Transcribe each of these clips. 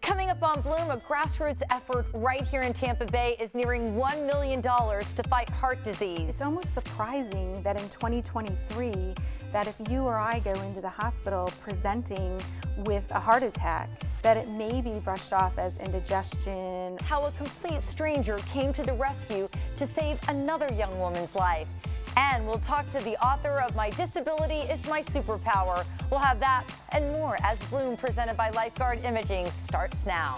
Coming up on Bloom, a grassroots effort right here in Tampa Bay is nearing $1 million to fight heart disease. It's almost surprising that in 2023, that if you or I go into the hospital presenting with a heart attack, that it may be brushed off as indigestion. How a complete stranger came to the rescue to save another young woman's life. And we'll talk to the author of My Disability is My Superpower. We'll have that and more as Bloom, presented by Lifeguard Imaging, starts now.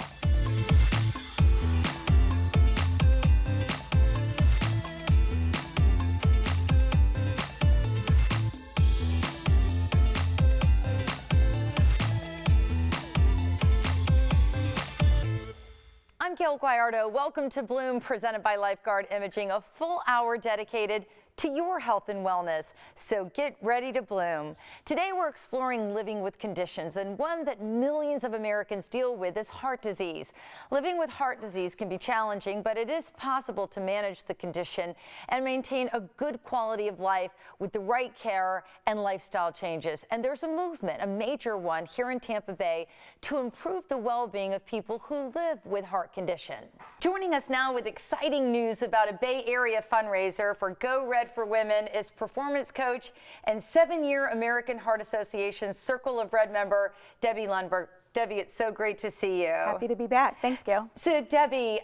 I'm Gayle Guyardo. Welcome to Bloom, presented by Lifeguard Imaging, a full hour dedicated to your health and wellness. So get ready to bloom. Today we're exploring living with conditions, and one that millions of Americans deal with is heart disease. Living with heart disease can be challenging, but it is possible to manage the condition and maintain a good quality of life with the right care and lifestyle changes. And there's a movement, a major one here in Tampa Bay, to improve the well-being of people who live with heart condition. Joining us now with exciting news about a Bay Area fundraiser for Go Red for Women is performance coach and 7-year American Heart Association Circle of Red member Debbie Lundberg. Debbie, it's so great to see you. Happy to be back. Thanks, Gayle. So, Debbie,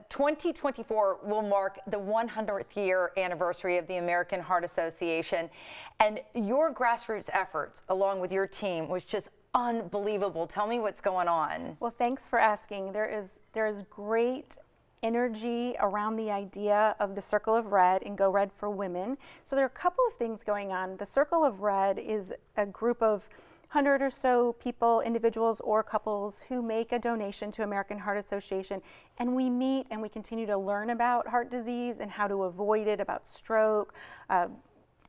2024 will mark the 100th year anniversary of the American Heart Association, and your grassroots efforts, along with your team, was just unbelievable. Tell me what's going on. Well, thanks for asking. There is great energy around the idea of the Circle of Red and Go Red for Women. So there are a couple of things going on. The Circle of Red is a group of 100 or so people, individuals or couples, who make a donation to American Heart Association, and we meet and we continue to learn about heart disease and how to avoid it, about stroke,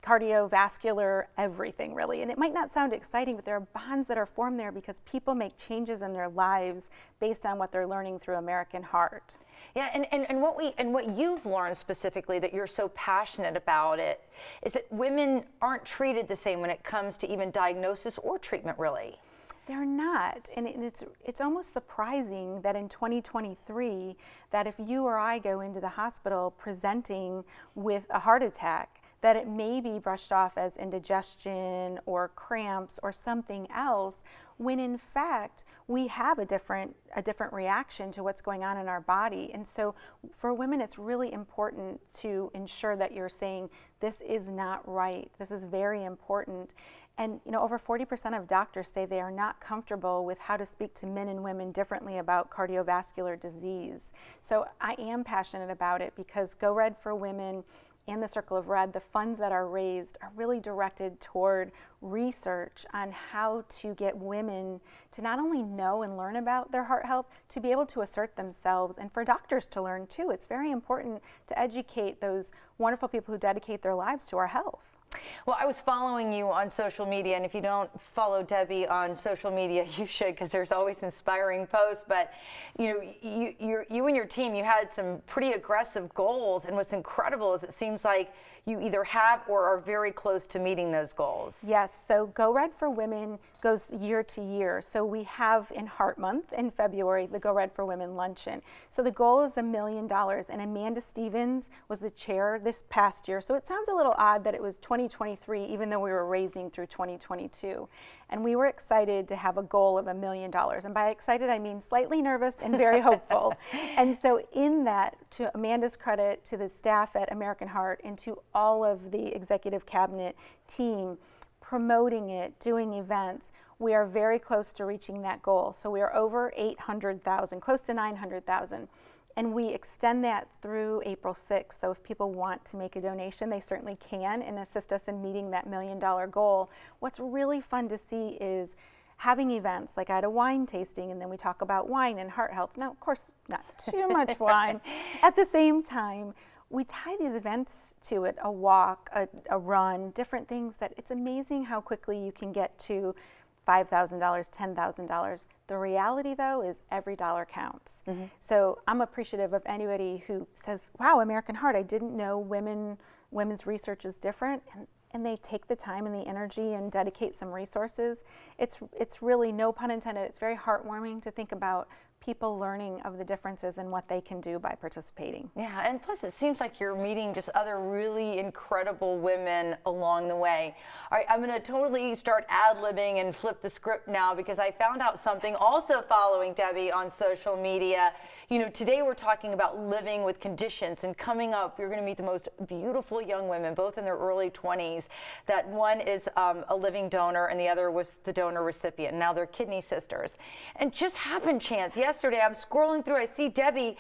cardiovascular, everything really. And it might not sound exciting, but there are bonds that are formed there because people make changes in their lives based on what they're learning through American Heart. Yeah, and what you've learned specifically that you're so passionate about it is that women aren't treated the same when it comes to even diagnosis or treatment, really. They're not, and it's almost surprising that in 2023, that if you or I go into the hospital presenting with a heart attack, that it may be brushed off as indigestion or cramps or something else, when in fact we have a different reaction to what's going on in our body. And so for women, it's really important to ensure that you're saying, this is not right, this is very important. And over 40% of doctors say they are not comfortable with how to speak to men and women differently about cardiovascular disease. So I am passionate about it because Go Red for Women and the Circle of Red, the funds that are raised are really directed toward research on how to get women to not only know and learn about their heart health, to be able to assert themselves, and for doctors to learn too. It's very important to educate those wonderful people who dedicate their lives to our health. Well, I was following you on social media, and if you don't follow Debbie on social media, you should, because there's always inspiring posts. But you and your team, you had some pretty aggressive goals, and what's incredible is it seems like you either have or are very close to meeting those goals. Yes, so Go Red for Women goes year to year. So we have in Heart Month in February, the Go Red for Women Luncheon. So the goal is $1 million, and Amanda Stevens was the chair this past year. So it sounds a little odd that it was 2023, even though we were raising through 2022. And we were excited to have a goal of $1 million. And by excited, I mean slightly nervous and very hopeful. And so in that, to Amanda's credit, to the staff at American Heart, and to all of the executive cabinet team promoting it, doing events, we are very close to reaching that goal. So we are over 800,000, close to 900,000. And we extend that through April 6th. So if people want to make a donation, they certainly can and assist us in meeting that $1 million goal. What's really fun to see is having events, like I had a wine tasting, and then we talk about wine and heart health. Now, of course, not too much wine. At the same time, we tie these events to it, a walk, a run, different things that it's amazing how quickly you can get to $5,000, $10,000. The reality, though, is every dollar counts. Mm-hmm. So I'm appreciative of anybody who says, wow, American Heart, I didn't know women's research is different. and they take the time and the energy and dedicate some resources, it's really, no pun intended, it's very heartwarming to think about people learning of the differences and what they can do by participating. Yeah, and plus it seems like you're meeting just other really incredible women along the way. All right, I'm going to totally start ad-libbing and flip the script now, because I found out something also following Debbie on social media. You know, today we're talking about living with conditions, and coming up you're going to meet the most beautiful young women, both in their early 20s. That one is a living donor and the other was the donor recipient. Now they're kidney sisters. And just happen chance, yesterday I'm scrolling through, I see Debbie,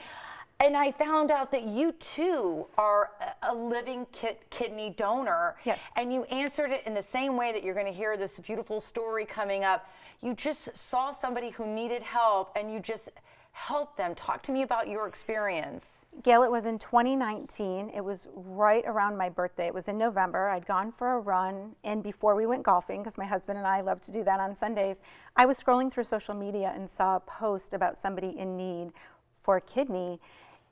and I found out that you too are a living kidney donor. Yes. And you answered it in the same way that you're going to hear this beautiful story coming up. You just saw somebody who needed help and you just helped them. Talk to me about your experience. Gayle, it was in 2019. It was right around my birthday. It was in November. I'd gone for a run, and before we went golfing, because my husband and I love to do that on Sundays, I was scrolling through social media and saw a post about somebody in need for a kidney.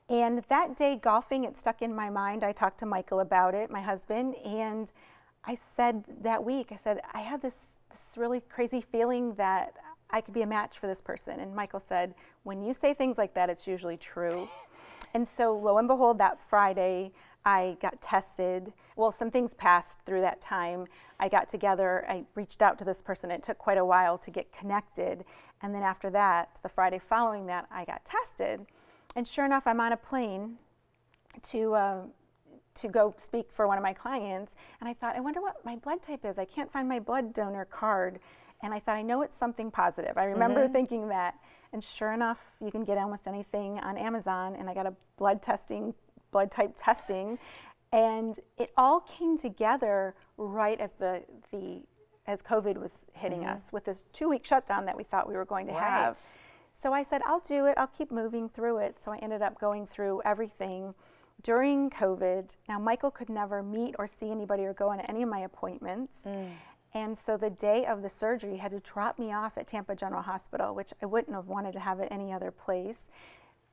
And that day golfing, it stuck in my mind. I talked to Michael about it, my husband, and I said that week, I said, I have this really crazy feeling that I could be a match for this person. And Michael said, when you say things like that, it's usually true. And so lo and behold, that Friday, I got tested. Well, some things passed through that time. I got together, I reached out to this person. It took quite a while to get connected. And then after that, the Friday following that, I got tested. And sure enough, I'm on a plane to go speak for one of my clients. And I thought, I wonder what my blood type is. I can't find my blood donor card. And I thought, I know it's something positive. I remember thinking that. And sure enough, you can get almost anything on Amazon. And I got a blood type testing. And it all came together right as as COVID was hitting us, with this 2-week shutdown that we thought we were going to have. So I said, I'll do it. I'll keep moving through it. So I ended up going through everything during COVID. Now, Michael could never meet or see anybody or go on any of my appointments. And so the day of the surgery, he had to drop me off at Tampa General Hospital, which I wouldn't have wanted to have at any other place,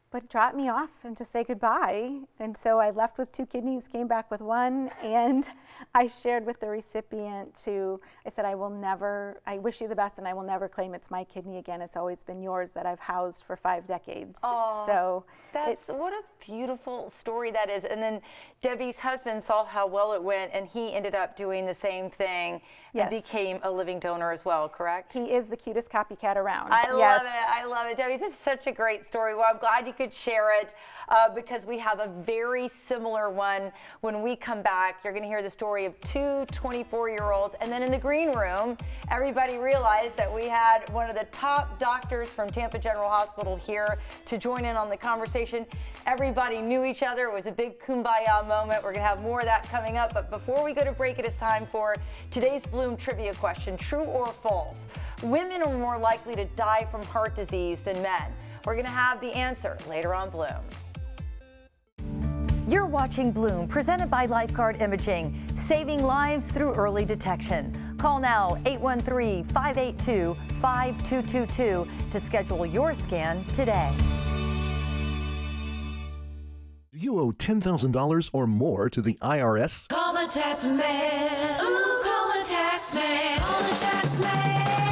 but drop me off and just say goodbye. And so I left with 2 kidneys, came back with 1, and I shared with the recipient I said, I wish you the best, and I will never claim it's my kidney again. It's always been yours that I've housed for 5 decades. Oh, so what a beautiful story that is. And then Debbie's husband saw how well it went, and he ended up doing the same thing and became a living donor as well, correct? He is the cutest copycat around. I love it. I love it. Debbie, this is such a great story. Well, I'm glad you could share it because we have a very similar one. When we come back, you're going to hear the story of 2 24-year-olds. And then in the green room, everybody realized that we had one of the top doctors from Tampa General Hospital here to join in on the conversation. Everybody knew each other. It was a big kumbaya moment. We're going to have more of that coming up. But before we go to break, it is time for today's Bloom trivia question. True or false? Women are more likely to die from heart disease than men. We're going to have the answer later on Bloom. You're watching Bloom, presented by Lifeguard Imaging, saving lives through early detection. Call now 813-582-5222 to schedule your scan today. Do you owe $10,000 or more to the IRS? Call the tax man. Ooh, call the tax man. Call the tax man.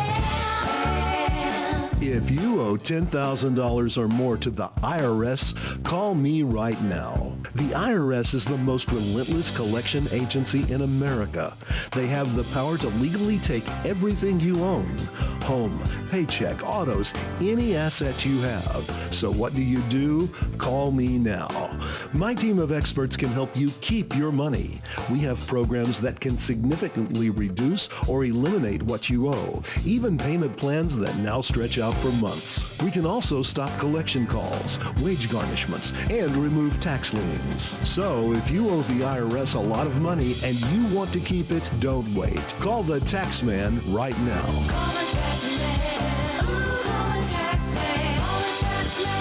If you owe $10,000 or more to the IRS, call me right now. The IRS is the most relentless collection agency in America. They have the power to legally take everything you own. Home, paycheck, autos, any asset you have. So what do? Call me now. My team of experts can help you keep your money. We have programs that can significantly reduce or eliminate what you owe, even payment plans that now stretch out for months. We can also stop collection calls, wage garnishments, and remove tax liens. So if you owe the IRS a lot of money and you want to keep it, don't wait. Call the tax man right now. Call the tax man. Ooh, call the tax man. Call the tax man.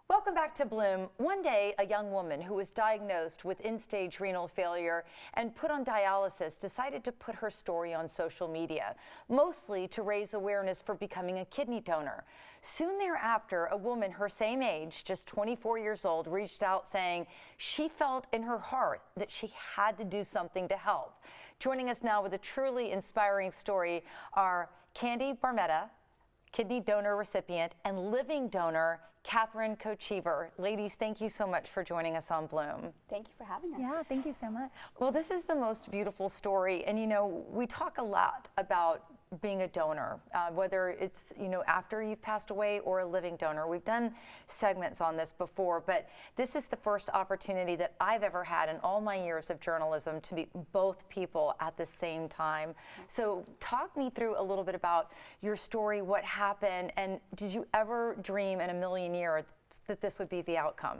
Welcome Welcome back to Bloom. One day, a young woman who was diagnosed with end-stage renal failure and put on dialysis decided to put her story on social media, mostly to raise awareness for becoming a kidney donor. Soon thereafter, a woman her same age, just 24 years old, reached out saying she felt in her heart that she had to do something to help. Joining us now with a truly inspiring story are Candy Barmetta, kidney donor recipient, and living donor Catherine Kochever. Ladies, thank you so much for joining us on Bloom. Thank you for having us. Yeah, thank you so much. Well, this is the most beautiful story, and you know, we talk a lot about being a donor, whether it's, you know, after you've passed away or a living donor. We've done segments on this before, but this is the first opportunity that I've ever had in all my years of journalism to meet both people at the same time. So talk me through a little bit about your story, what happened, and did you ever dream in a million years that this would be the outcome?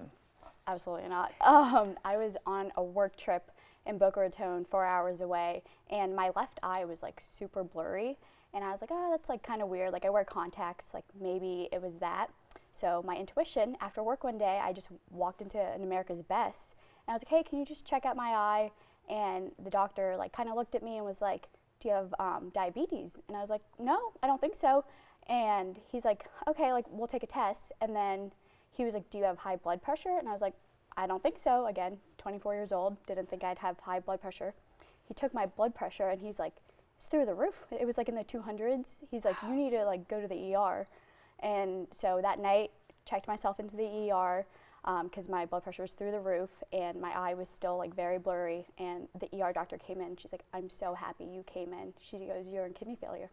Absolutely not. I was on a work trip in Boca Raton, 4 hours away, and my left eye was like super blurry, and I was like, oh, that's like kind of weird. Like, I wear contacts, like maybe it was that. So my intuition, after work one day, I just walked into an America's Best, and I was like, hey, can you just check out my eye? And the doctor like kind of looked at me and was like, do you have diabetes? And I was like, no, I don't think so. And he's like, okay, like we'll take a test. And then he was like, do you have high blood pressure? And I was like, I don't think so. Again, 24 years old, didn't think I'd have high blood pressure. He took my blood pressure and he's like, it's through the roof. It was like in the 200s. He's like, you need to like go to the ER. And so that night, checked myself into the ER because my blood pressure was through the roof and my eye was still like very blurry. And the ER doctor came in. She's like, I'm so happy you came in. She goes, you're in kidney failure.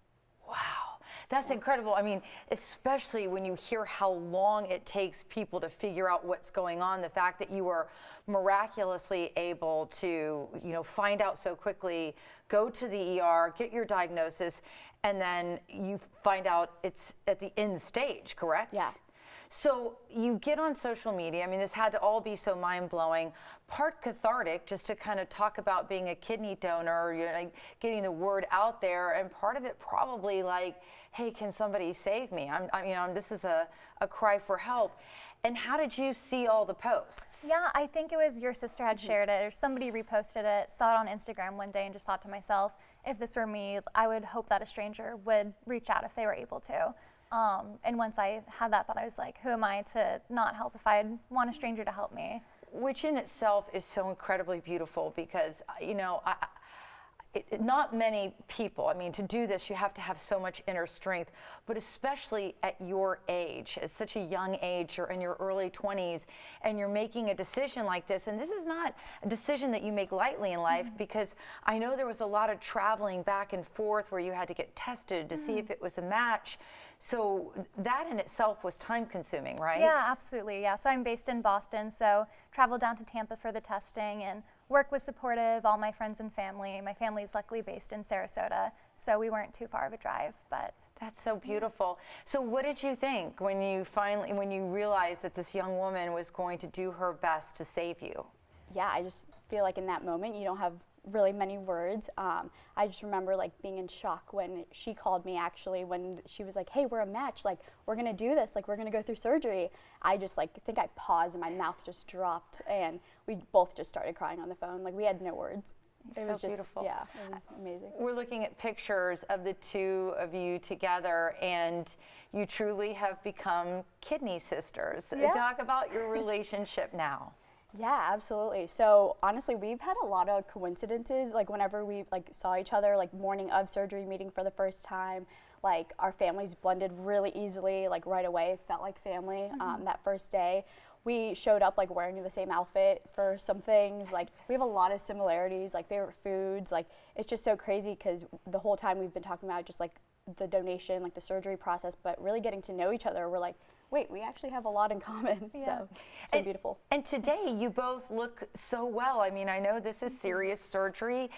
Wow, that's incredible. I mean, especially when you hear how long it takes people to figure out what's going on, the fact that you were miraculously able to, you know, find out so quickly, go to the ER, get your diagnosis, and then you find out it's at the end stage, correct? Yeah. So you get on social media. I mean, this had to all be so mind-blowing, part cathartic, just to kind of talk about being a kidney donor, you know, like getting the word out there, and part of it probably like, hey, can somebody save me? This is a cry for help. And how did you see all the posts? Yeah, I think it was your sister had shared it, or somebody reposted it, saw it on Instagram one day, and just thought to myself, if this were me, I would hope that a stranger would reach out if they were able to. And once I had that thought, I was like, who am I to not help if I'd want a stranger to help me? Which in itself is so incredibly beautiful because, you know, not many people, I mean, to do this, you have to have so much inner strength, but especially at your age, at such a young age, you're in your early 20s, and you're making a decision like this. And this is not a decision that you make lightly in life because I know there was a lot of traveling back and forth where you had to get tested to see if it was a match. So that in itself was time consuming, right? Yeah, absolutely. Yeah, so I'm based in Boston, so traveled down to Tampa for the testing, and work was supportive, all my friends and family. My family's luckily based in Sarasota, so we weren't too far of a drive, but. That's so beautiful. So what did you think when you realized that this young woman was going to do her best to save you? Yeah, I just feel like in that moment, you don't have really many words. I just remember like being in shock when she called me actually, when she was like, hey, we're a match, like we're gonna do this, like we're gonna go through surgery. I just like think I paused and my mouth just dropped and we both just started crying on the phone. Like we had no words. It was just beautiful. Yeah, it was amazing. We're looking at pictures of the two of you together, and you truly have become kidney sisters. Yeah. Talk about your relationship now. Yeah, absolutely. So honestly, we've had a lot of coincidences. Like whenever we like saw each other, like morning of surgery, meeting for the first time, like our families blended really easily. Like right away, felt like family. That first day, we showed up like wearing the same outfit for some things. Like we have a lot of similarities, like favorite foods. Like it's just so crazy because the whole time we've been talking about just like the donation, like the surgery process, but really getting to know each other, we're like, wait, we actually have a lot in common. Yeah. So it's been beautiful. And today you both look so well. I mean, I know this is serious surgery.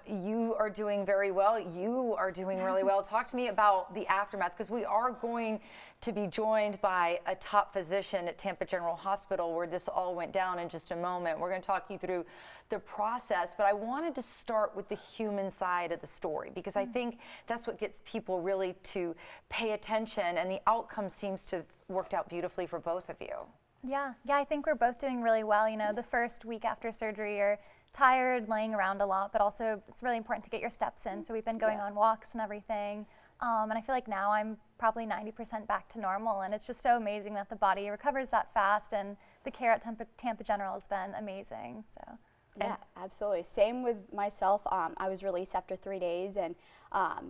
You are doing very well. You are doing really well. Talk to me about the aftermath, because we are going to be joined by a top physician at Tampa General Hospital where this all went down in just a moment. We're going to talk you through the process, but I wanted to start with the human side of the story because I think that's what gets people really to pay attention, and the outcome seems to have worked out beautifully for both of you. Yeah, I think we're both doing really well. You know, the first week after surgery, you're tired, laying around a lot, but also it's really important to get your steps in. So we've been going on walks and everything. And I feel like now I'm probably 90% back to normal, and it's just so amazing that the body recovers that fast, and the care at Tampa General has been amazing. So. Yeah, absolutely. Same with myself. I was released after 3 days, and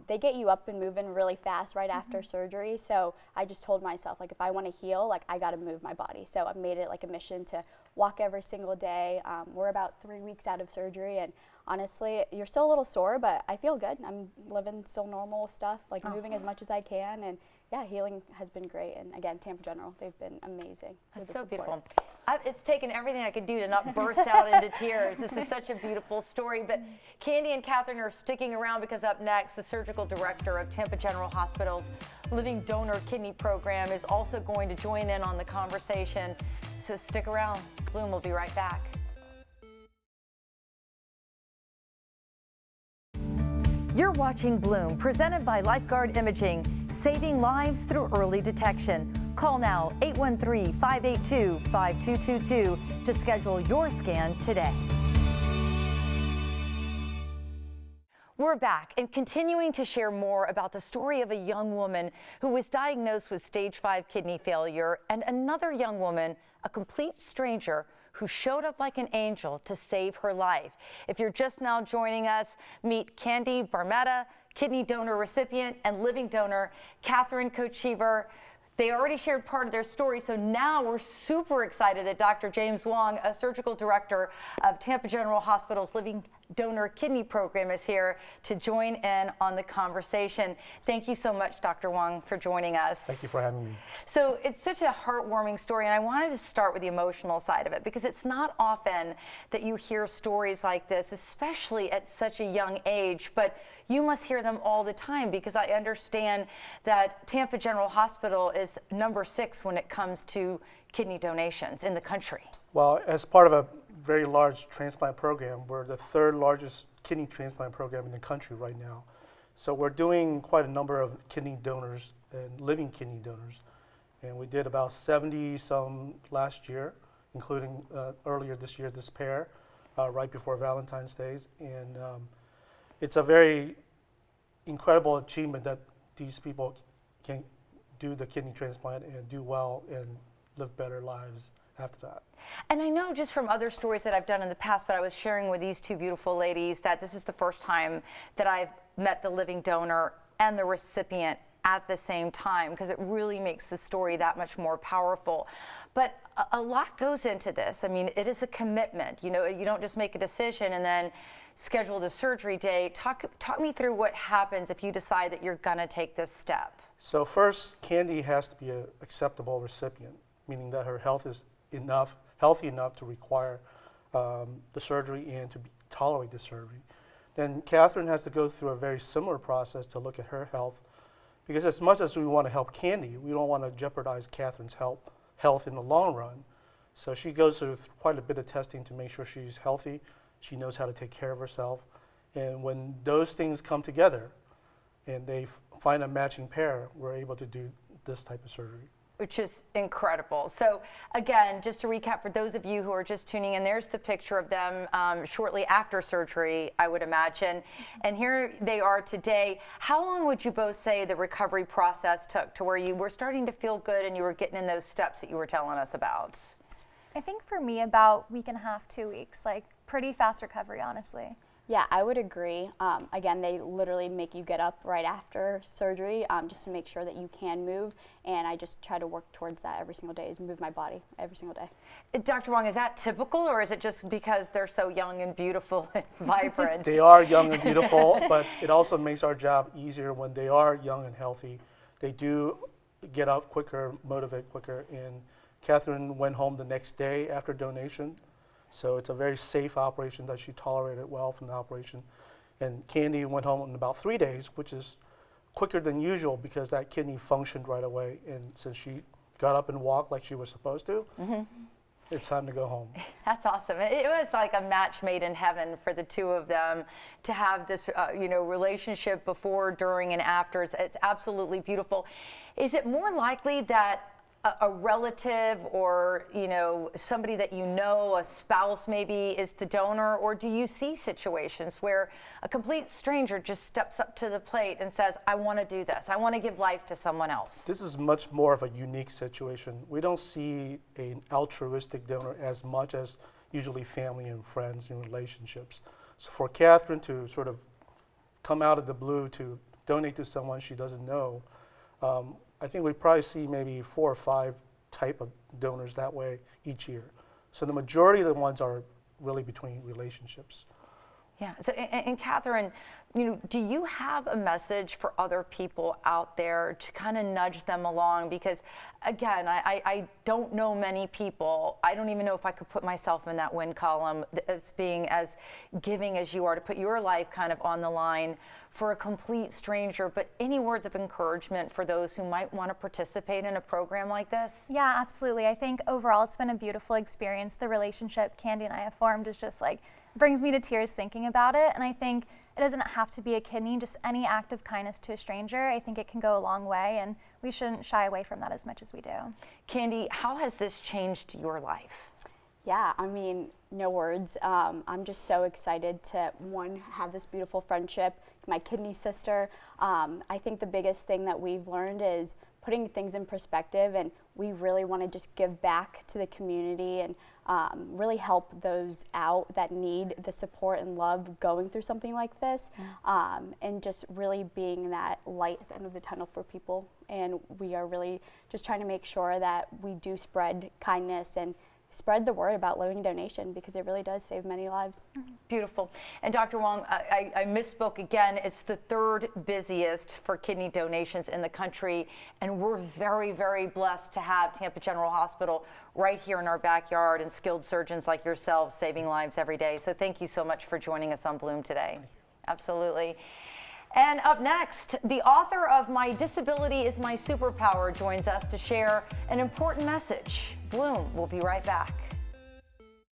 they get you up and moving really fast right after surgery. So I just told myself, like, if I want to heal, like, I got to move my body. So I've made it like a mission to walk every single day. We're about 3 weeks out of surgery, and honestly, you're still a little sore, but I feel good. I'm living still normal stuff, like moving as much as I can, and yeah, healing has been great. And again, Tampa General, they've been amazing. That's so beautiful. It's taken everything I could do to not burst out into tears. This is such a beautiful story. But Candy and Catherine are sticking around because up next, the surgical director of Tampa General Hospital's Living Donor Kidney Program is also going to join in on the conversation. So stick around. Bloom will be right back. You're watching Bloom, presented by Lifeguard Imaging, saving lives through early detection. Call now 813-582-5222 to schedule your scan today. We're back and continuing to share more about the story of a young woman who was diagnosed with stage 5 kidney failure, and another young woman, a complete stranger, who showed up like an angel to save her life. If you're just now joining us, meet Candy Barmetta, kidney donor recipient, and living donor Catherine Kochever. They already shared part of their story, so now we're super excited that Dr. James Wong, a surgical director of Tampa General Hospital's Living Donor Kidney Program, is here to join in on the conversation. Thank you so much, Dr. Wong, for joining us. Thank you for having me. So it's such a heartwarming story, and I wanted to start with the emotional side of it, because it's not often that you hear stories like this, especially at such a young age, but you must hear them all the time, because I understand that Tampa General Hospital is number 6 when it comes to kidney donations in the country. Well, as part of a very large transplant program, we're the 3rd largest kidney transplant program in the country right now. So we're doing quite a number of kidney donors and living kidney donors. And we did about 70 some last year, including earlier this year, this pair, right before Valentine's Day. And it's a very incredible achievement that these people can do the kidney transplant and do well and live better lives after that. And I know just from other stories that I've done in the past, but I was sharing with these 2 beautiful ladies that this is the first time that I've met the living donor and the recipient at the same time, because it really makes the story that much more powerful. But a lot goes into this. I mean, it is a commitment. You know, you don't just make a decision and then schedule the surgery day. Talk me through what happens if you decide that you're gonna take this step. So first, Candy has to be an acceptable recipient, meaning that her health is healthy enough to require the surgery and to tolerate the surgery. Then Catherine has to go through a very similar process to look at her health, because as much as we want to help Candy, we don't want to jeopardize Catherine's health in the long run. So she goes through quite a bit of testing to make sure she's healthy, she knows how to take care of herself. And when those things come together and they find a matching pair, we're able to do this type of surgery. Which is incredible. So again, just to recap for those of you who are just tuning in, there's the picture of them shortly after surgery, I would imagine. And here they are today. How long would you both say the recovery process took to where you were starting to feel good and you were getting in those steps that you were telling us about? I think for me, about week and a half, 2 weeks, like pretty fast recovery, honestly. Yeah, I would agree. Again, they literally make you get up right after surgery just to make sure that you can move, and I just try to work towards that every single day, is move my body every single day. Dr. Wong, is that typical, or is it just because they're so young and beautiful and vibrant? They are young and beautiful, but it also makes our job easier when they are young and healthy. They do get up quicker, motivate quicker, and Catherine went home the next day after donation. So it's a very safe operation that she tolerated well from the operation. And Candy went home in about 3 days, which is quicker than usual because that kidney functioned right away. And since she got up and walked like she was supposed to, it's time to go home. That's awesome. It was like a match made in heaven for the 2 of them to have this, relationship before, during, and after. It's absolutely beautiful. Is it more likely that a relative or, you know, somebody that you know, a spouse maybe, is the donor? Or do you see situations where a complete stranger just steps up to the plate and says, I want to do this, I want to give life to someone else? This is much more of a unique situation. We don't see an altruistic donor as much as usually family and friends and relationships. So for Catherine to sort of come out of the blue to donate to someone she doesn't know, I think we probably see maybe 4 or 5 type of donors that way each year. So the majority of the ones are really between relationships. Yeah. So, and Catherine, you know, do you have a message for other people out there to kind of nudge them along? Because again, I don't know many people. I don't even know if I could put myself in that win column as being as giving as you are, to put your life kind of on the line for a complete stranger. But any words of encouragement for those who might want to participate in a program like this? Yeah, absolutely. I think overall it's been a beautiful experience. The relationship Candy and I have formed is just like, brings me to tears thinking about it. And I think it doesn't have to be a kidney, just any act of kindness to a stranger. I think it can go a long way, and we shouldn't shy away from that as much as we do. Candy, how has this changed your life? Yeah, I mean, no words. I'm just so excited to, one, have this beautiful friendship, my kidney sister. I think the biggest thing that we've learned is putting things in perspective, and we really want to just give back to the community and really help those out that need the support and love going through something like this, and just really being that light at the end of the tunnel for people. And we are really just trying to make sure that we do spread kindness and spread the word about living donation, because it really does save many lives. Beautiful. And Dr. Wong, I misspoke again. It's the 3rd busiest for kidney donations in the country, and we're very, very blessed to have Tampa General Hospital right here in our backyard, and skilled surgeons like yourselves saving lives every day. So thank you so much for joining us on Bloom today. Absolutely. And up next, the author of My Disability is My Superpower joins us to share an important message. Bloom will be right back.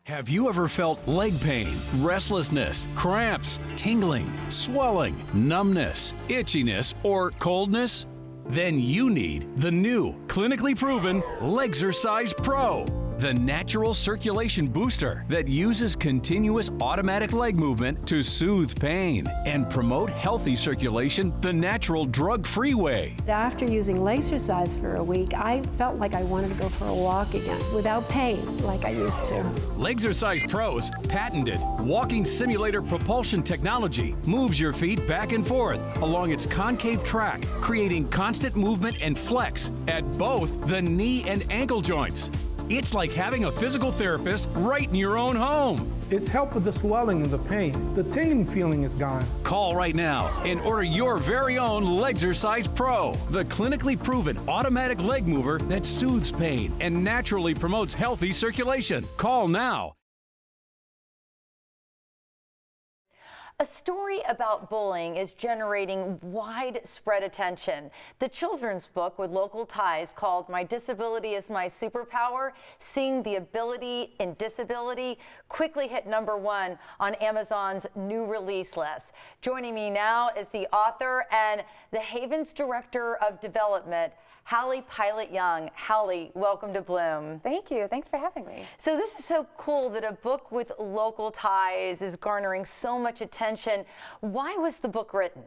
Have you ever felt leg pain, restlessness, cramps, tingling, swelling, numbness, itchiness, or coldness? Then you need the new, clinically proven Legzercise Pro, the natural circulation booster that uses continuous automatic leg movement to soothe pain and promote healthy circulation the natural drug-free way. After using Legzercise for a week, I felt like I wanted to go for a walk again without pain like I used to. Legzercise Pro's patented walking simulator propulsion technology moves your feet back and forth along its concave track, creating constant movement and flex at both the knee and ankle joints. It's like having a physical therapist right in your own home. It's helped with the swelling and the pain. The tingling feeling is gone. Call right now and order your very own Legzercise Pro, the clinically proven automatic leg mover that soothes pain and naturally promotes healthy circulation. Call now. A story about bullying is generating widespread attention. The children's book with local ties called My Disability is My Superpower, Seeing the Ability in Disability, quickly hit #1 on Amazon's new release list. Joining me now is the author and the Haven's Director of Development, Hallie Pilot-Young. Hallie, welcome to Bloom. Thank you. Thanks for having me. So this is so cool that a book with local ties is garnering so much attention. Why was the book written?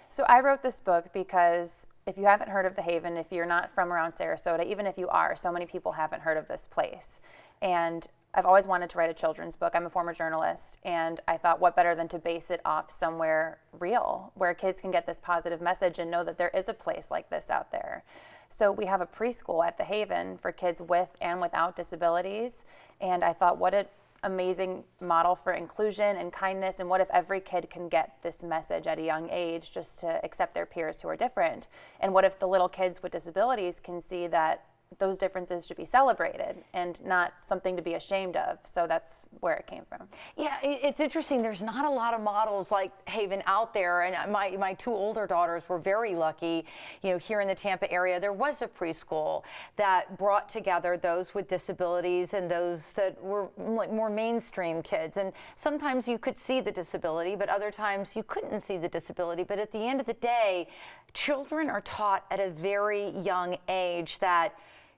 So I wrote this book because if you haven't heard of the Haven, if you're not from around Sarasota, even if you are, so many people haven't heard of this place. And I've always wanted to write a children's book. I'm a former journalist, and I thought what better than to base it off somewhere real, where kids can get this positive message and know that there is a place like this out there. So we have a preschool at the Haven for kids with and without disabilities, and I thought what an amazing model for inclusion and kindness, and what if every kid can get this message at a young age just to accept their peers who are different, and what if the little kids with disabilities can see that those differences should be celebrated and not something to be ashamed of. So that's where it came from. Yeah, it's interesting. There's not a lot of models like Haven out there, and my 2 older daughters were very lucky. You know, here in the Tampa area, there was a preschool that brought together those with disabilities and those that were like more mainstream kids. And sometimes you could see the disability, but other times you couldn't see the disability. But at the end of the day, children are taught at a very young age that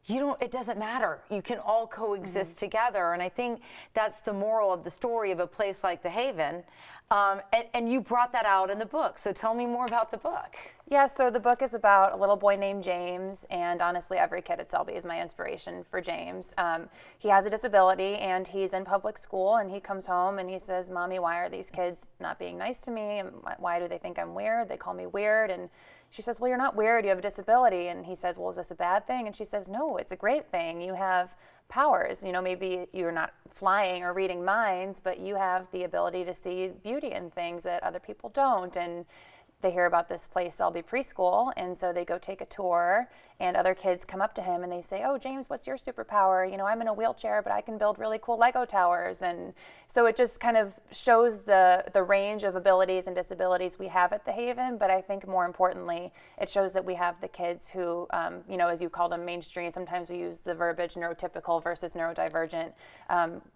it doesn't matter. You can all coexist together. And I think that's the moral of the story of a place like the Haven. And you brought that out in the book. So tell me more about the book. Yeah, so the book is about a little boy named James, and honestly, every kid at Selby is my inspiration for James. He has a disability, and he's in public school, and he comes home and he says, "Mommy, why are these kids not being nice to me? And why do they think I'm weird? They call me weird." And she says, "Well, you're not weird, you have a disability." And he says, "Well, is this a bad thing?" And she says, "No, it's a great thing. You have powers. You know, maybe you're not flying or reading minds, but you have the ability to see beauty in things that other people don't." And they hear about this place, Selby Preschool, and so they go take a tour, and other kids come up to him and they say, "Oh, James, what's your superpower? You know, I'm in a wheelchair, but I can build really cool Lego towers." And so it just kind of shows the range of abilities and disabilities we have at the Haven, but I think more importantly, it shows that we have the kids who, you know, as you called them, mainstream. Sometimes we use the verbiage neurotypical versus neurodivergent.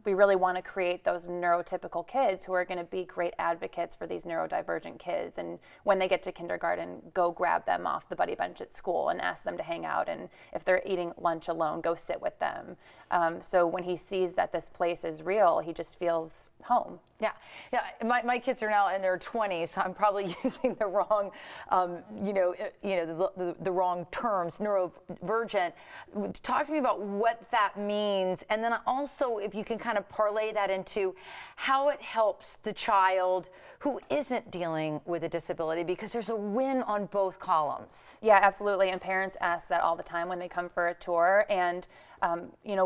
We really want to create those neurotypical kids who are going to be great advocates for these neurodivergent kids. And when they get to kindergarten, go grab them off the buddy bench at school and ask them to hang out. And if they're eating lunch alone, go sit with them. So when he sees that this place is real, he just feels home. Yeah, my kids are now in their 20s, so I'm probably using the wrong, the wrong terms, neurodivergent. Talk to me about what that means, and then also if you can kind of parlay that into how it helps the child who isn't dealing with a disability, because there's a win on both columns. Yeah, absolutely, and parents ask that all the time when they come for a tour, and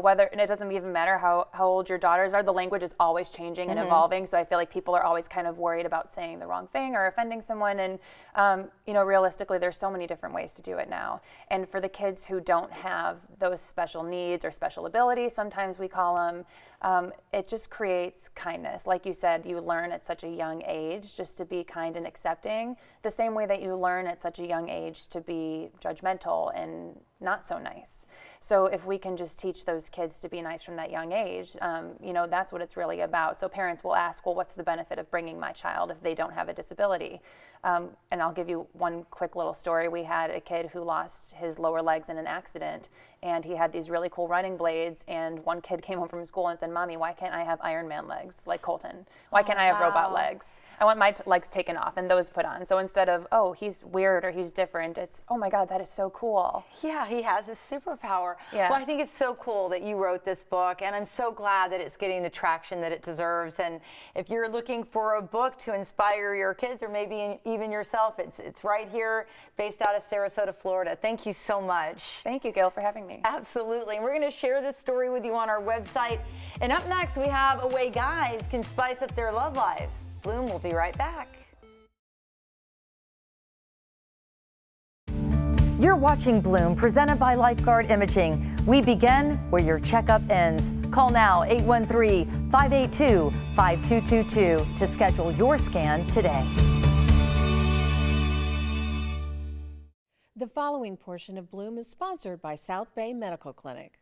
whether, and it doesn't even matter how old your daughters are, the language is always changing and evolving. So I feel like people are always kind of worried about saying the wrong thing or offending someone. And, realistically, there's so many different ways to do it now. And for the kids who don't have those special needs or special abilities, sometimes we call them, it just creates kindness. Like you said, you learn at such a young age just to be kind and accepting, the same way that you learn at such a young age to be judgmental and not so nice. So if we can just teach those kids to be nice from that young age, that's what it's really about. So parents will ask, well, what's the benefit of bringing my child if they don't have a disability? And I'll give you one quick little story. We had a kid who lost his lower legs in an accident, and he had these really cool running blades, and one kid came home from school and said, "Mommy, why can't I have Iron Man legs like Colton? Why can't I have robot legs? I want my legs taken off and those put on." So instead of, "Oh, he's weird or he's different," it's, "Oh my God, that is so cool." Yeah, he has a superpower. Yeah. Well, I think it's so cool that you wrote this book, and I'm so glad that it's getting the traction that it deserves. And if you're looking for a book to inspire your kids or maybe even yourself, it's right here, based out of Sarasota, Florida. Thank you so much. Thank you, Gayle, for having me. Absolutely. And we're going to share this story with you on our website. And up next, we have a way guys can spice up their love lives. Bloom will be right back. You're watching Bloom, presented by Lifeguard Imaging. We begin where your checkup ends. Call now, 813-582-5222 to schedule your scan today. The following portion of Bloom is sponsored by South Bay Medical Clinic.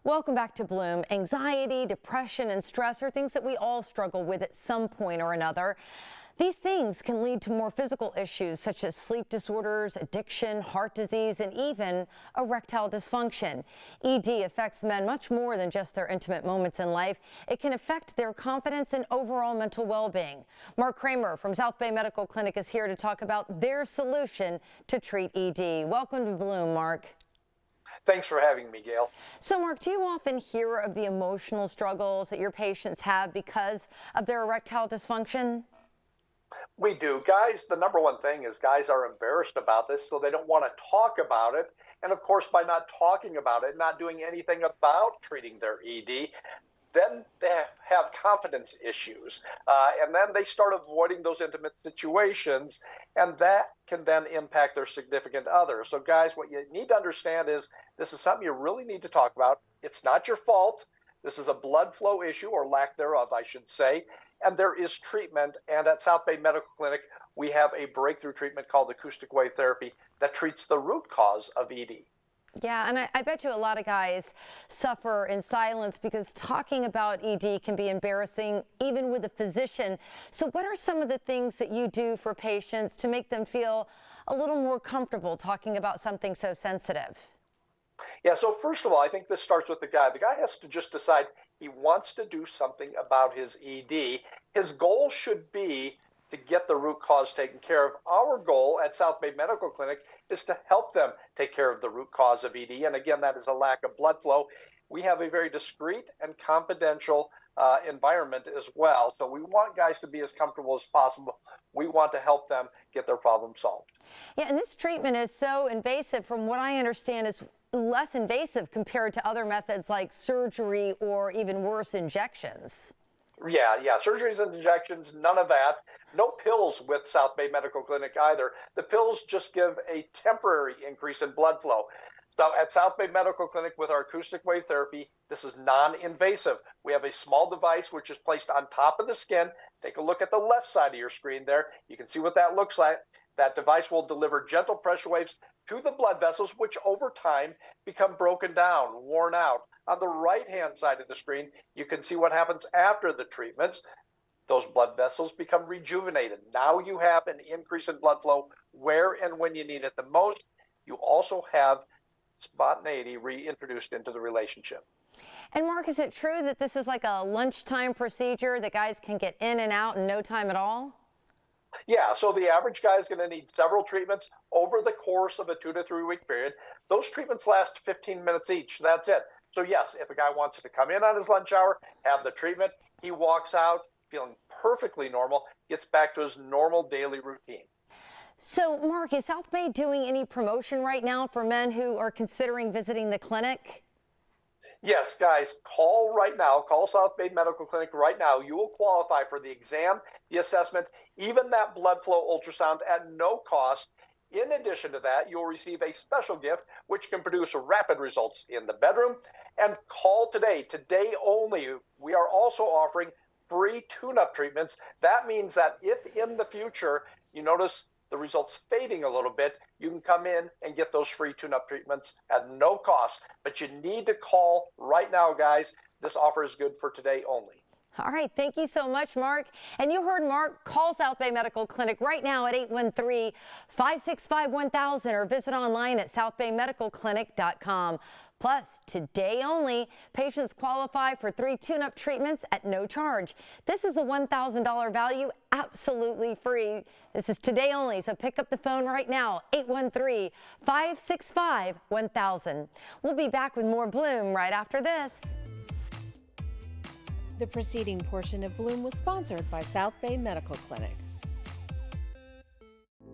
Welcome back to Bloom. Anxiety, depression, and stress are things that we all struggle with at some point or another. These things can lead to more physical issues such as sleep disorders, addiction, heart disease, and even erectile dysfunction. ED affects men much more than just their intimate moments in life. It can affect their confidence and overall mental well-being. Mark Kramer from South Bay Medical Clinic is here to talk about their solution to treat ED. Welcome to Bloom, Mark. Thanks for having me, Gayle. So, Mark, do you often hear of the emotional struggles that your patients have because of their erectile dysfunction? We do. Guys, the number one thing is guys are embarrassed about this, so they don't want to talk about it. And of course, by not talking about it, not doing anything about treating their ED, then they have confidence issues. And then they start avoiding those intimate situations, and that can then impact their significant other. So guys, what you need to understand is this is something you really need to talk about. It's not your fault. This is a blood flow issue, or lack thereof, I should say. And there is treatment. And at South Bay Medical Clinic, we have a breakthrough treatment called acoustic wave therapy that treats the root cause of ED. Yeah, and I bet you a lot of guys suffer in silence because talking about ED can be embarrassing, even with a physician. So what are some of the things that you do for patients to make them feel a little more comfortable talking about something so sensitive? Yeah, so first of all, I think this starts with the guy. The guy has to just decide he wants to do something about his ED. His goal should be to get the root cause taken care of. Our goal at South Bay Medical Clinic is to help them take care of the root cause of ED. And again, that is a lack of blood flow. We have a very discreet and confidential environment as well. So we want guys to be as comfortable as possible. We want to help them get their problem solved. Yeah, and this treatment is so invasive. From what I understand, is less invasive compared to other methods like surgery or even worse, injections. Yeah, surgeries and injections, none of that. No pills with South Bay Medical Clinic either. The pills just give a temporary increase in blood flow. So at South Bay Medical Clinic with our acoustic wave therapy, this is non-invasive. We have a small device which is placed on top of the skin. Take a look at the left side of your screen there. You can see what that looks like. That device will deliver gentle pressure waves to the blood vessels, which over time become broken down, worn out. On the right-hand side of the screen, you can see what happens after the treatments. Those blood vessels become rejuvenated. Now you have an increase in blood flow where and when you need it the most. You also have spontaneity reintroduced into the relationship. And Mark, is it true that this is like a lunchtime procedure that guys can get in and out in no time at all? Yeah, so the average guy is going to need several treatments over the course of a 2 to 3 week period. Those treatments last 15 minutes each. That's it. So yes, if a guy wants to come in on his lunch hour, have the treatment, he walks out feeling perfectly normal, gets back to his normal daily routine. So Mark, is South Bay doing any promotion right now for men who are considering visiting the clinic? Yes, guys, call right now. Call South Bay Medical Clinic right now. You will qualify for the exam, the assessment, even that blood flow ultrasound at no cost. In addition to that, you'll receive a special gift which can produce rapid results in the bedroom. And call today only. We are also offering free tune-up treatments. That means that if in the future you notice the results fading a little bit, you can come in and get those free tune-up treatments at no cost. But you need to call right now, guys. This offer is good for today only. All right, thank you so much, Mark. And you heard Mark. Call South Bay Medical Clinic right now at 813-565-1000 or visit online at southbaymedicalclinic.com. Plus, today only, patients qualify for 3 tune-up treatments at no charge. This is a $1,000 value, absolutely free. This is today only, so pick up the phone right now, 813-565-1000. We'll be back with more Bloom right after this. The preceding portion of Bloom was sponsored by South Bay Medical Clinic.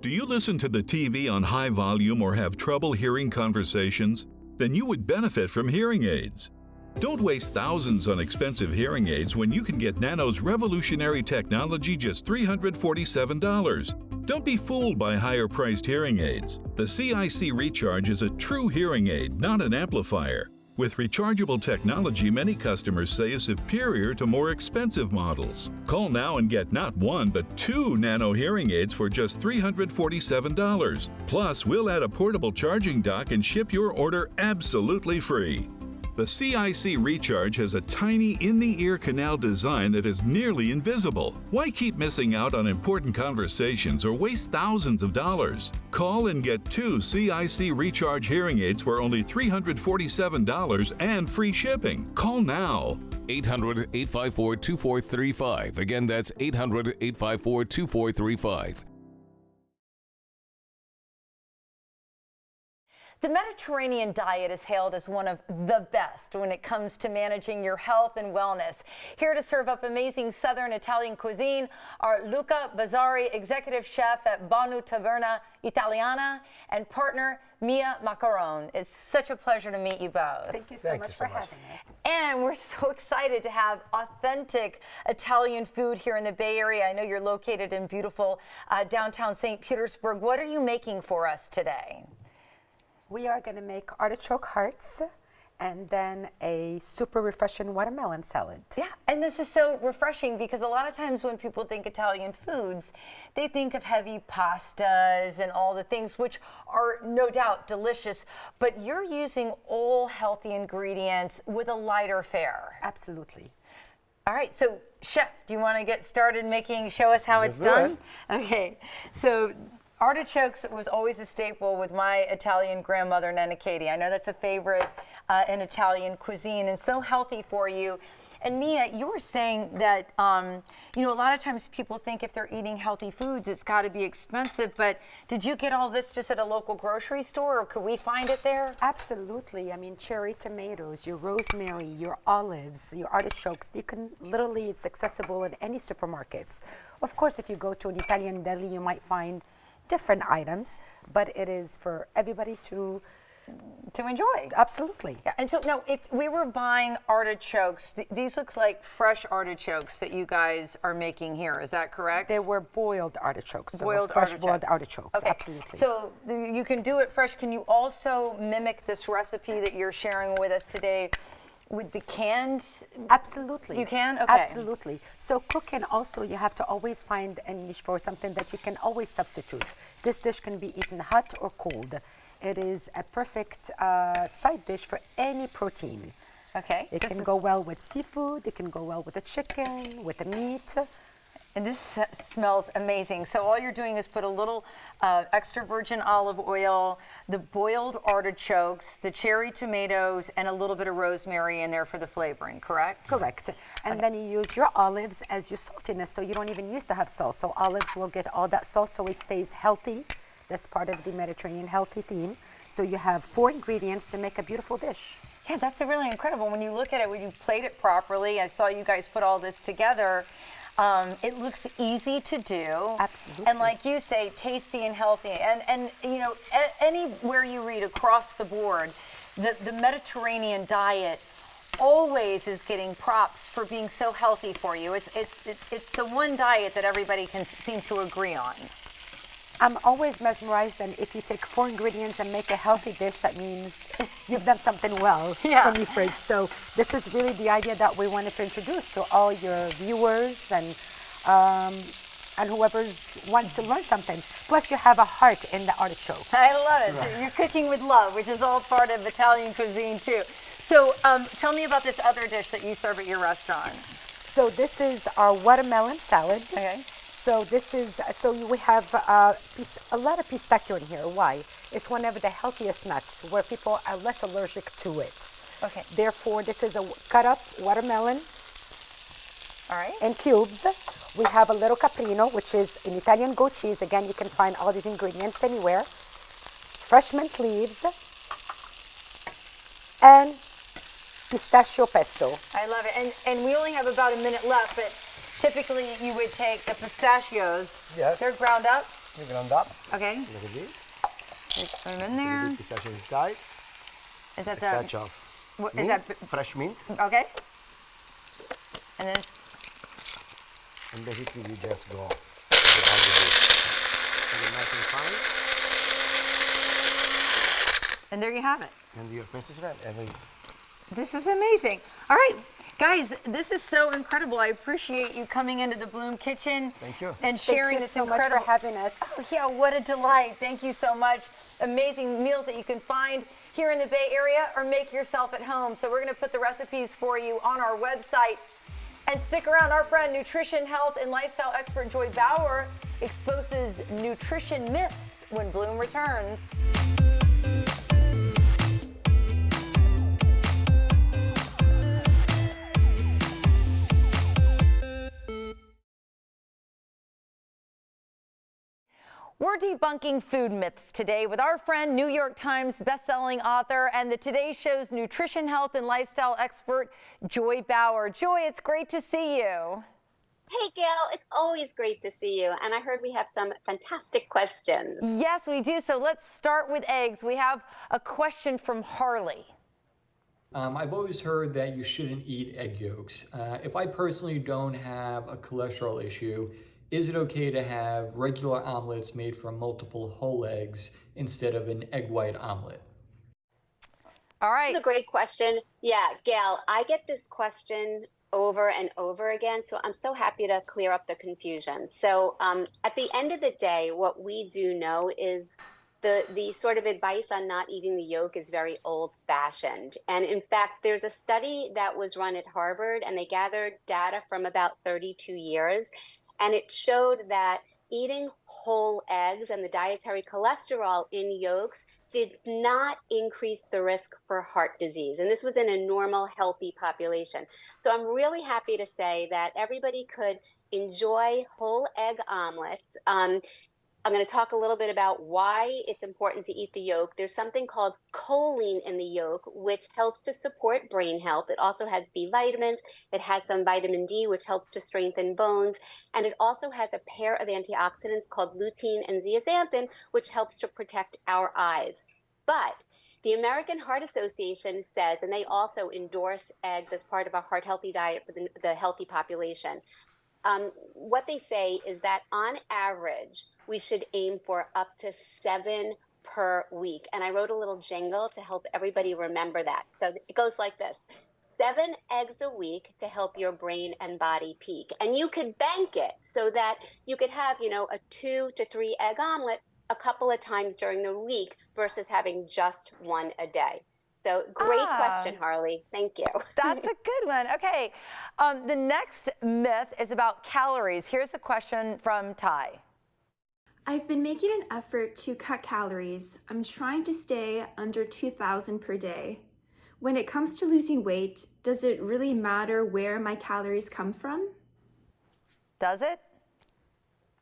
Do you listen to the TV on high volume or have trouble hearing conversations? Then you would benefit from hearing aids. Don't waste thousands on expensive hearing aids when you can get Nano's revolutionary technology just $347. Don't be fooled by higher-priced hearing aids. The CIC Recharge is a true hearing aid, not an amplifier. With rechargeable technology, many customers say is superior to more expensive models. Call now and get not 1 but 2 Nano hearing aids for just $347. Plus, we'll add a portable charging dock and ship your order absolutely free. The CIC Recharge has a tiny in-the-ear canal design that is nearly invisible. Why keep missing out on important conversations or waste thousands of dollars? Call and get 2 CIC Recharge hearing aids for only $347 and free shipping. Call now. 800-854-2435. Again, that's 800-854-2435. The Mediterranean diet is hailed as one of the best when it comes to managing your health and wellness. Here to serve up amazing Southern Italian cuisine are Luca Bazzari, executive chef at Bonu Taverna Italiana, and partner Mia Macaron. It's such a pleasure to meet you both. Thank you so much for having us. And we're so excited to have authentic Italian food here in the Bay Area. I know you're located in beautiful downtown St. Petersburg. What are you making for us today? We are going to make artichoke hearts and then a super refreshing watermelon salad. Yeah, and this is so refreshing because a lot of times when people think Italian foods, they think of heavy pastas and all the things, which are no doubt delicious, but you're using all healthy ingredients with a lighter fare. Absolutely. All right, so Chef, do you want to get started show us how it's done? Okay, so Artichokes was always a staple with my Italian grandmother, Nana Katie. I know that's a favorite in Italian cuisine and so healthy for you. And Mia, you were saying that, you know, a lot of times people think if they're eating healthy foods, it's got to be expensive. But did you get all this just at a local grocery store, or could we find it there? Absolutely. I mean, cherry tomatoes, your rosemary, your olives, your artichokes, you can literally, it's accessible in any supermarkets. Of course, if you go to an Italian deli, you might find different items, but it is for everybody to enjoy. Absolutely. Yeah. And so now, if we were buying artichokes, these look like fresh artichokes that you guys are making here. Is that correct? They were boiled artichokes. Boiled fresh artichoke. boiled artichokes. Okay. Absolutely. So you can do it fresh. Can you also mimic this recipe that you're sharing with us today with the canned? Absolutely. You can? Okay. Absolutely. So cooking also, you have to always find a niche for something that you can always substitute. This dish can be eaten hot or cold. It is a perfect side dish for any protein. Okay. It can go well with seafood. It can go well with the chicken, with the meat. And this smells amazing. So all you're doing is put a little extra virgin olive oil, the boiled artichokes, the cherry tomatoes, and a little bit of rosemary in there for the flavoring, correct? Correct. And then you use your olives as your saltiness, so you don't even use to have salt. So olives will get all that salt so it stays healthy. That's part of the Mediterranean healthy theme. So you have 4 ingredients to make a beautiful dish. Yeah, that's really incredible. When you look at it, when you plate it properly, I saw you guys put all this together. It looks easy to do. Absolutely. And like you say, tasty and healthy. And you know, anywhere you read across the board, the Mediterranean diet always is getting props for being so healthy for you. It's the one diet that everybody can seem to agree on. I'm always mesmerized that if you take 4 ingredients and make a healthy dish, that means you've done something well Yeah. from your fridge. So this is really the idea that we wanted to introduce to all your viewers and whoever wants to learn something. Plus, you have a heart in the artichoke. I love it. Right. You're cooking with love, which is all part of Italian cuisine too. So tell me about this other dish that you serve at your restaurant. So this is our watermelon salad. Okay. So this is, we have a lot of pistachio in here. Why? It's one of the healthiest nuts where people are less allergic to it. Okay. Therefore, this is a cut up watermelon. All right. In cubes. We have a little caprino, which is an Italian goat cheese. Again, you can find all these ingredients anywhere. Fresh mint leaves. And pistachio pesto. I love it. And we only have about a minute left, but typically you would take the pistachios. Yes. They're ground up. They're ground up. Okay. Look at this. Put them in there. Pistachio inside. Is that a touch of what, mint, is that fresh mint. Okay. And then. And basically you just go around with this. And then nice and fine. And there you have it. And your pesto is ready. This is amazing. All right, guys, this is so incredible. I appreciate you coming into the Bloom Kitchen. Thank you. And sharing Thank you this so incredible. much for having us. Oh, yeah, what a delight. Thank you so much. Amazing meals that you can find here in the Bay Area or make yourself at home. So we're going to put the recipes for you on our website. And stick around. Our friend, nutrition, health, and lifestyle expert Joy Bauer exposes nutrition myths when Bloom returns. We're debunking food myths today with our friend, New York Times bestselling author and the Today Show's nutrition, health, and lifestyle expert, Joy Bauer. Joy, it's great to see you. Hey, Gail, it's always great to see you. And I heard we have some fantastic questions. Yes, we do. So let's start with eggs. We have a question from Harley. I've always heard that you shouldn't eat egg yolks. If I personally don't have a cholesterol issue, is it okay to have regular omelets made from multiple whole eggs instead of an egg white omelet? All right. That's a great question. Yeah, Gail, I get this question over and over again, so I'm so happy to clear up the confusion. So at the end of the day, what we do know is the sort of advice on not eating the yolk is very old-fashioned. And in fact, there's a study that was run at Harvard, and they gathered data from about 32 years. and it showed that eating whole eggs and the dietary cholesterol in yolks did not increase the risk for heart disease. And this was in a normal, healthy population. So I'm really happy to say that everybody could enjoy whole egg omelets. I'm going to talk a little bit about why it's important to eat the yolk. There's something called choline in the yolk, which helps to support brain health. It also has B vitamins. It has some vitamin D, which helps to strengthen bones. And it also has a pair of antioxidants called lutein and zeaxanthin, which helps to protect our eyes. But the American Heart Association says, and they also endorse eggs as part of a heart healthy diet for the healthy population. What they say is that on average, we should aim for up to 7 per week. And I wrote a little jingle to help everybody remember that. So it goes like this: 7 eggs a week to help your brain and body peak. And you could bank it so that you could have, a 2 to 3 egg omelet a couple of times during the week versus having just 1 a day. So great question, Harley. Thank you. That's a good one. Okay. The next myth is about calories. Here's a question from Ty. I've been making an effort to cut calories. I'm trying to stay under 2,000 per day. When it comes to losing weight, does it really matter where my calories come from? Does it?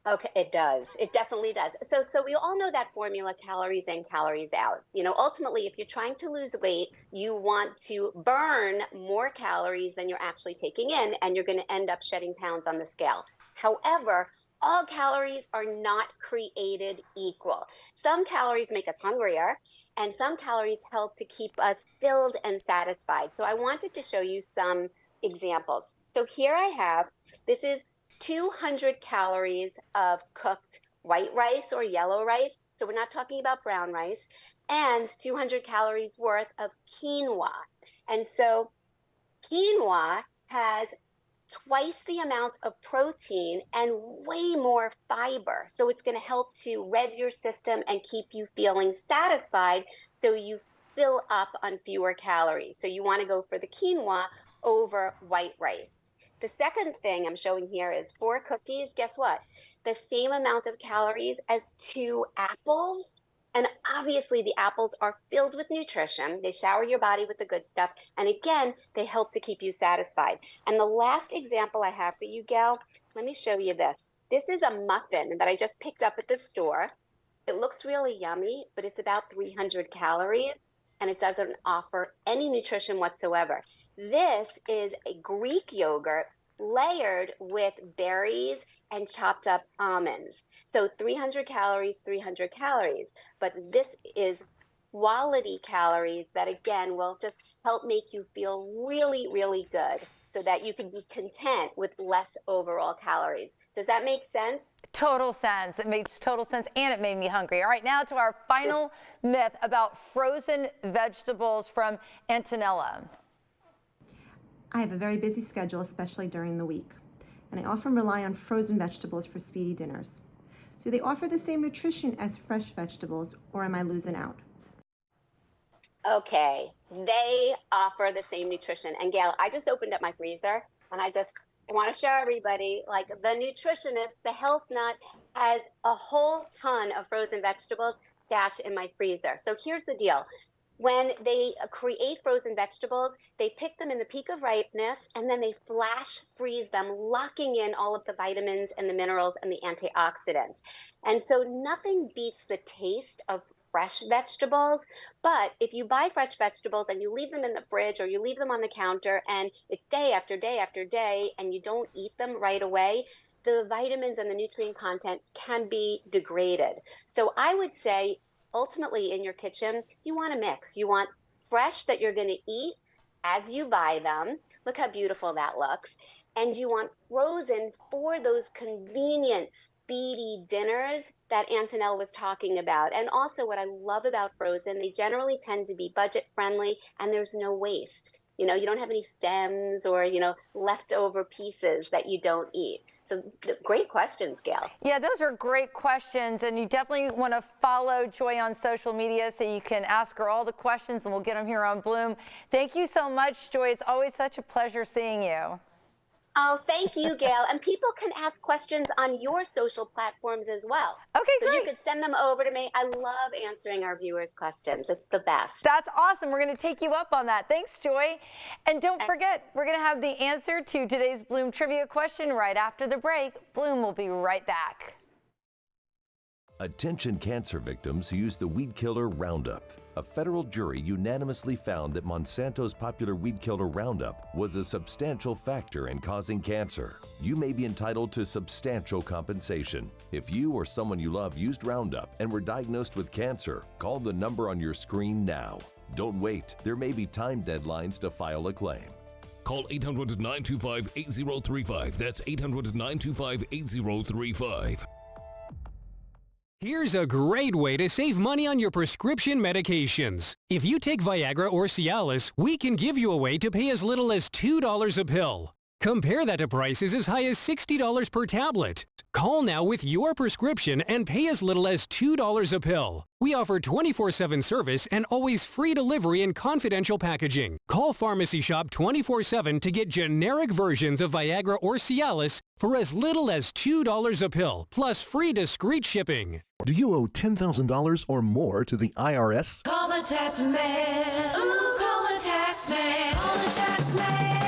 Okay, it does. It definitely does. So we all know that formula, calories in, calories out. Ultimately, if you're trying to lose weight, you want to burn more calories than you're actually taking in, and you're going to end up shedding pounds on the scale. However, all calories are not created equal. Some calories make us hungrier, and some calories help to keep us filled and satisfied. So I wanted to show you some examples. So here I have, this is 200 calories of cooked white rice or yellow rice. So we're not talking about brown rice, and 200 calories worth of quinoa. And so quinoa has twice the amount of protein and way more fiber. So it's going to help to rev your system and keep you feeling satisfied so you fill up on fewer calories. So you want to go for the quinoa over white rice. The second thing I'm showing here is 4 cookies. Guess what? The same amount of calories as 2 apples. And obviously the apples are filled with nutrition. They shower your body with the good stuff. And again, they help to keep you satisfied. And the last example I have for you, Gayle, let me show you this. This is a muffin that I just picked up at the store. It looks really yummy, but it's about 300 calories. And it doesn't offer any nutrition whatsoever. This is a Greek yogurt layered with berries and chopped up almonds. So 300 calories, 300 calories. But this is quality calories that, again, will just help make you feel really, really good so that you can be content with less overall calories. Does that make sense? Total sense. It makes total sense, and it made me hungry. All right, now to our final myth about frozen vegetables from Antonella. I have a very busy schedule, especially during the week, and I often rely on frozen vegetables for speedy dinners. Do they offer the same nutrition as fresh vegetables, or am I losing out? Okay, they offer the same nutrition. And Gayle, I just opened up my freezer, and I want to show everybody, like, the nutritionist, the health nut, has a whole ton of frozen vegetables stashed in my freezer. So here's the deal. When they create frozen vegetables, they pick them in the peak of ripeness, and then they flash freeze them, locking in all of the vitamins and the minerals and the antioxidants. And so nothing beats the taste of fresh vegetables. But if you buy fresh vegetables and you leave them in the fridge or you leave them on the counter and it's day after day after day and you don't eat them right away, the vitamins and the nutrient content can be degraded. So I would say ultimately in your kitchen, you want a mix. You want fresh that you're going to eat as you buy them. Look how beautiful that looks. And you want frozen for those convenient, speedy dinners that Antonella was talking about. And also what I love about frozen, they generally tend to be budget friendly and there's no waste. You don't have any stems or, leftover pieces that you don't eat. So great questions, Gayle. Yeah, those are great questions. And you definitely want to follow Joy on social media so you can ask her all the questions and we'll get them here on Bloom. Thank you so much, Joy. It's always such a pleasure seeing you. Oh, thank you, Gayle. And people can ask questions on your social platforms as well. Okay, so great. you could send them over to me. I love answering our viewers' questions. It's the best. That's awesome. We're going to take you up on that. Thanks, Joy. And don't forget, we're going to have the answer to today's Bloom trivia question right after the break. Bloom will be right back. Attention cancer victims who use the weed killer Roundup. A federal jury unanimously found that Monsanto's popular weed killer Roundup was a substantial factor in causing cancer. You may be entitled to substantial compensation. If you or someone you love used Roundup and were diagnosed with cancer, call the number on your screen now. Don't wait. There may be time deadlines to file a claim. Call 800-925-8035. That's 800-925-8035. Here's a great way to save money on your prescription medications. If you take Viagra or Cialis, we can give you a way to pay as little as $2 a pill. Compare that to prices as high as $60 per tablet. Call now with your prescription and pay as little as $2 a pill. We offer 24/7 service and always free delivery and confidential packaging. Call Pharmacy Shop 24/7 to get generic versions of Viagra or Cialis for as little as $2 a pill, plus free discreet shipping. Do you owe $10,000 or more to the IRS? Call the tax man. Ooh, call the tax man. Call the tax man.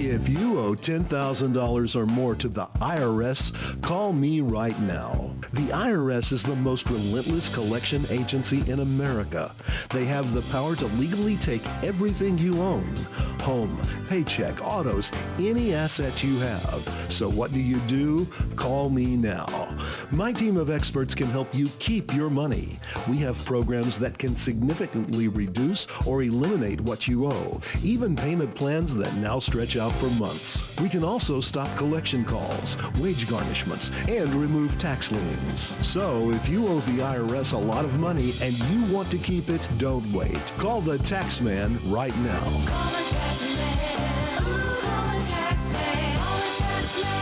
If you owe $10,000 or more to the IRS, call me right now. The IRS is the most relentless collection agency in America. They have the power to legally take everything you own. Home, paycheck, autos, any asset you have. So what do? Call me now. My team of experts can help you keep your money. We have programs that can significantly reduce or eliminate what you owe, even payment plans that now stretch out for months. We can also stop collection calls, wage garnishments, and remove tax liens. So if you owe the IRS a lot of money and you want to keep it, don't wait. Call the tax man right now. Call the tax man. Ooh, call the tax man. Call the tax man.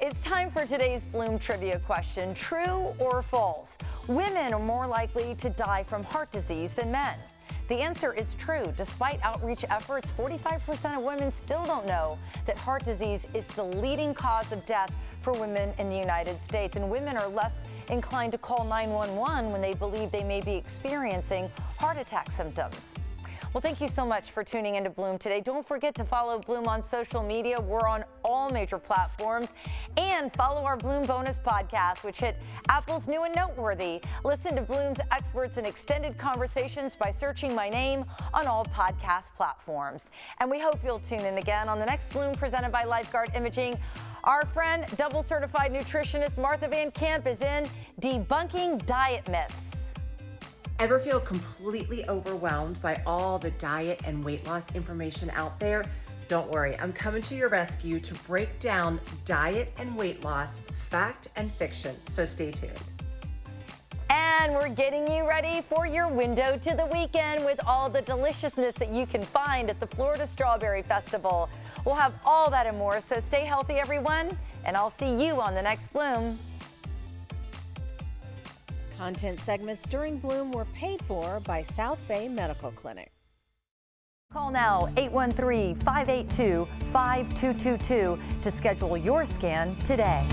It's time for today's Bloom trivia question. True or false? Women are more likely to die from heart disease than men. The answer is true. Despite outreach efforts, 45% of women still don't know that heart disease is the leading cause of death for women in the United States. And women are less inclined to call 911 when they believe they may be experiencing heart attack symptoms. Well, thank you so much for tuning into Bloom today. Don't forget to follow Bloom on social media. We're on all major platforms. And follow our Bloom Bonus podcast, which hit Apple's New and Noteworthy. Listen to Bloom's experts and extended conversations by searching my name on all podcast platforms. And we hope you'll tune in again on the next Bloom presented by Lifeguard Imaging. Our friend, double certified nutritionist Martha Van Camp is in Debunking Diet Myths. Ever feel completely overwhelmed by all the diet and weight loss information out there? Don't worry, I'm coming to your rescue to break down diet and weight loss, fact and fiction, so stay tuned. And we're getting you ready for your window to the weekend with all the deliciousness that you can find at the Florida Strawberry Festival. We'll have all that and more, so stay healthy, everyone, and I'll see you on the next Bloom. Content segments during Bloom were paid for by South Bay Medical Clinic. Call now 813-582-5222 to schedule your scan today.